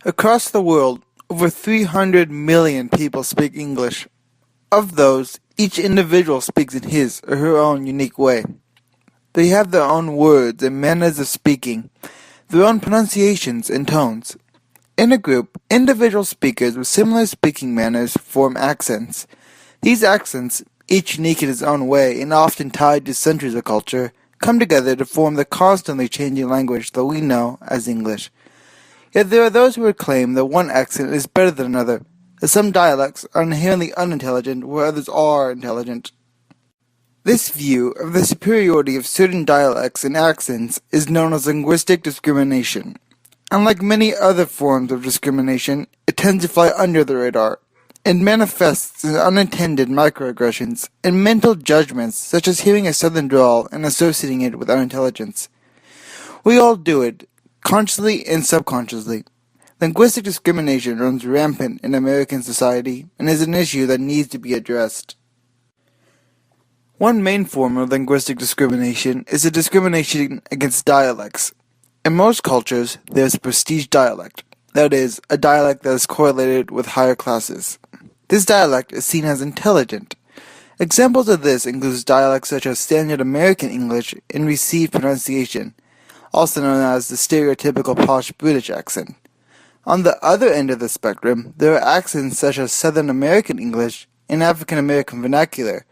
Across the world, over 300 million people speak English. Of those, each individual speaks in his or her own unique way. They have their own words and manners of speaking, their own pronunciations and tones. In a group, individual speakers with similar speaking manners form accents. These accents, each unique in its own way and often tied to centuries of culture, come together to form the constantly changing language that we know as English. Yet there are those who would claim that one accent is better than another, that some dialects are inherently unintelligent where others are intelligent. This view of the superiority of certain dialects and accents is known as linguistic discrimination. Unlike many other forms of discrimination, it tends to fly under the radar, and manifests in unintended microaggressions and mental judgments such as hearing a southern drawl and associating it with unintelligence. We all do it, consciously and subconsciously. Linguistic discrimination runs rampant in American society and is an issue that needs to be addressed. One main form of linguistic discrimination is the discrimination against dialects. In most cultures, there is a prestige dialect, that is, a dialect that is correlated with higher classes. This dialect is seen as intelligent. Examples of this include dialects such as Standard American English and Received Pronunciation, also known as the stereotypical posh British accent. On the other end of the spectrum, there are accents such as Southern American English and African American Vernacular,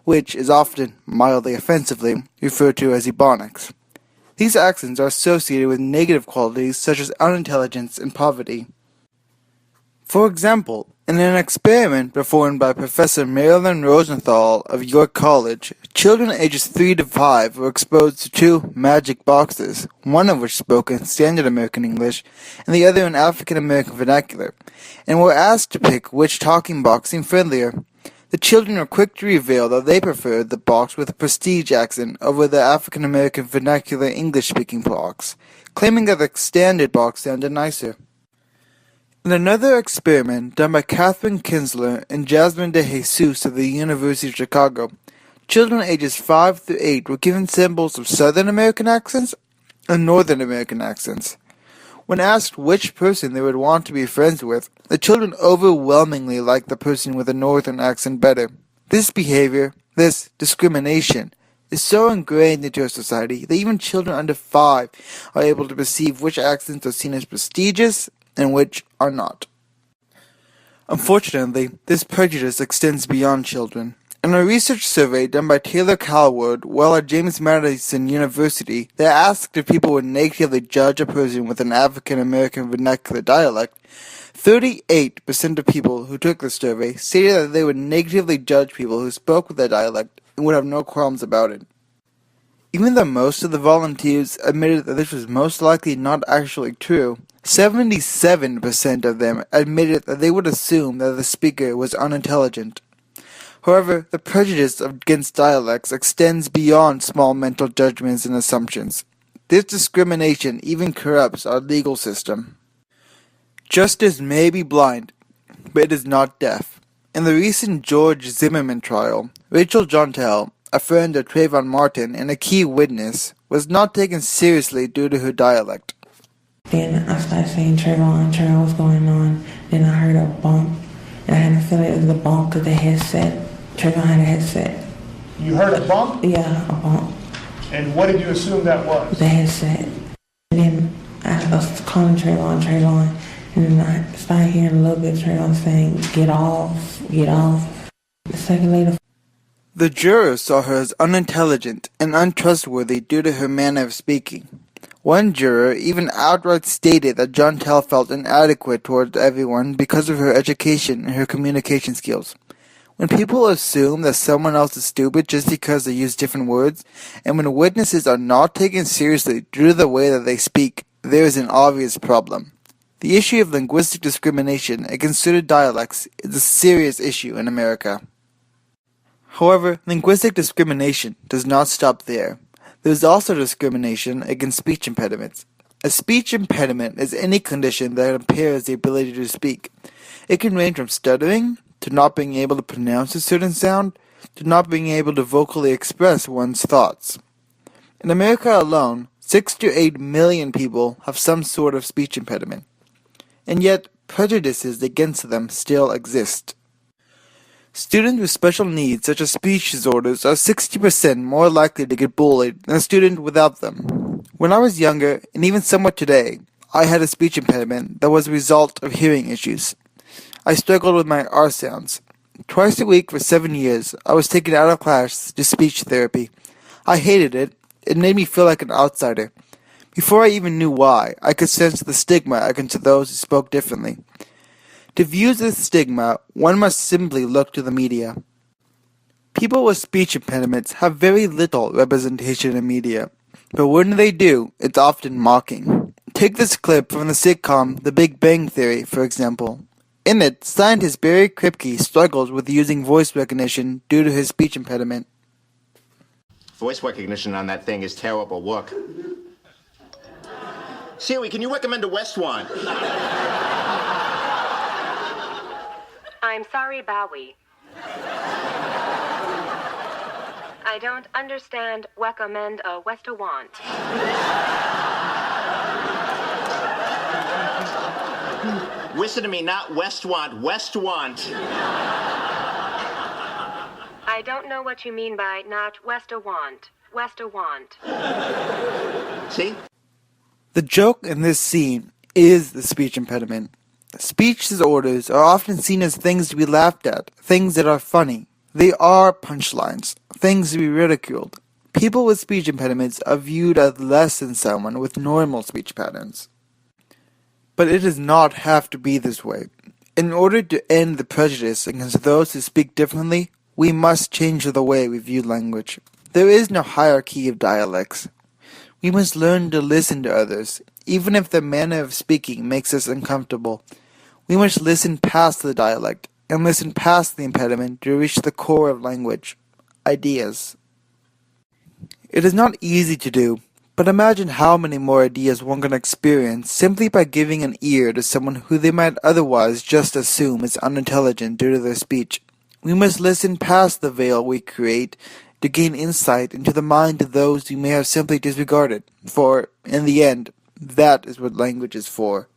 which is often, mildly offensively, referred to as Ebonics. These accents are associated with negative qualities such as unintelligence and poverty. For example, in an experiment performed by Professor Marilyn Rosenthal of York College, children ages 3 to 5 were exposed to two magic boxes, one of which spoke in Standard American English and the other in African American Vernacular, and were asked to pick which talking box seemed friendlier. The children were quick to reveal that they preferred the box with a prestige accent over the African American Vernacular English-speaking box, claiming that the standard box sounded nicer. In another experiment done by Catherine Kinsler and Jasmine De Jesus of the University of Chicago, children ages 5 through 8 were given symbols of Southern American accents and Northern American accents. When asked which person they would want to be friends with, the children overwhelmingly liked the person with a Northern accent better. This behavior, this discrimination, is so ingrained into our society that even children under 5 are able to perceive which accents are seen as prestigious and which are not. Unfortunately, this prejudice extends beyond children. In a research survey done by Taylor Calwood while at James Madison University, they asked if people would negatively judge a person with an African American vernacular dialect. 38% of people who took the survey stated that they would negatively judge people who spoke with that dialect and would have no qualms about it. Even though most of the volunteers admitted that this was most likely not actually true, 77% of them admitted that they would assume that the speaker was unintelligent. However, the prejudice against dialects extends beyond small mental judgments and assumptions. This discrimination even corrupts our legal system. Justice may be blind, but it is not deaf. In the recent George Zimmerman trial, Rachel Jontel, a friend of Trayvon Martin and a key witness, was not taken seriously due to her dialect. Then I started saying Trayvon, what's going on? Then I heard a bump, and I had to feel it was a bump because the headset. Trayvon had a headset. You heard a bump? Yeah, a bump. And what did you assume that was? The headset. And then I was calling Trayvon, and then I started hearing a little bit of Trayvon saying, get off. A second later. The jurors saw her as unintelligent and untrustworthy due to her manner of speaking. One juror even outright stated that Jontel felt inadequate towards everyone because of her education and her communication skills. When people assume that someone else is stupid just because they use different words, and when witnesses are not taken seriously due to the way that they speak, there is an obvious problem. The issue of linguistic discrimination against certain dialects is a serious issue in America. However, linguistic discrimination does not stop there. There is also discrimination against speech impediments. A speech impediment is any condition that impairs the ability to speak. It can range from stuttering, to not being able to pronounce a certain sound, to not being able to vocally express one's thoughts. In America alone, 6 to 8 million people have some sort of speech impediment. and yet prejudices against them still exist. Students with special needs, such as speech disorders, are 60% more likely to get bullied than a student without them. When I was younger, and even somewhat today, I had a speech impediment that was a result of hearing issues. I struggled with my R sounds. Twice a week for 7 years, I was taken out of class to speech therapy. I hated it. It made me feel like an outsider. Before I even knew why, I could sense the stigma against those who spoke differently. To view this stigma, one must simply look to the media. People with speech impediments have very little representation in media, but when they do, it's often mocking. Take this clip from the sitcom The Big Bang Theory, for example. In it, scientist Barry Kripke struggles with using voice recognition due to his speech impediment. Voice recognition on that thing is terrible. Look. Siri, can you recommend a restaurant? I'm sorry, Bowie. I don't understand recommend a restaurant. Listen to me, not restaurant, restaurant. I don't know what you mean by not restaurant. Restaurant. See? The joke in this scene is the speech impediment. Speech disorders are often seen as things to be laughed at, things that are funny. They are punchlines, things to be ridiculed. People with speech impediments are viewed as less than someone with normal speech patterns. But it does not have to be this way. In order to end the prejudice against those who speak differently, we must change the way we view language. There is no hierarchy of dialects. We must learn to listen to others, even if their manner of speaking makes us uncomfortable. We must listen past the dialect, and listen past the impediment to reach the core of language, ideas. It is not easy to do, but imagine how many more ideas one can experience simply by giving an ear to someone who they might otherwise just assume is unintelligent due to their speech. We must listen past the veil we create to gain insight into the mind of those who may have simply disregarded, for, in the end, that is what language is for.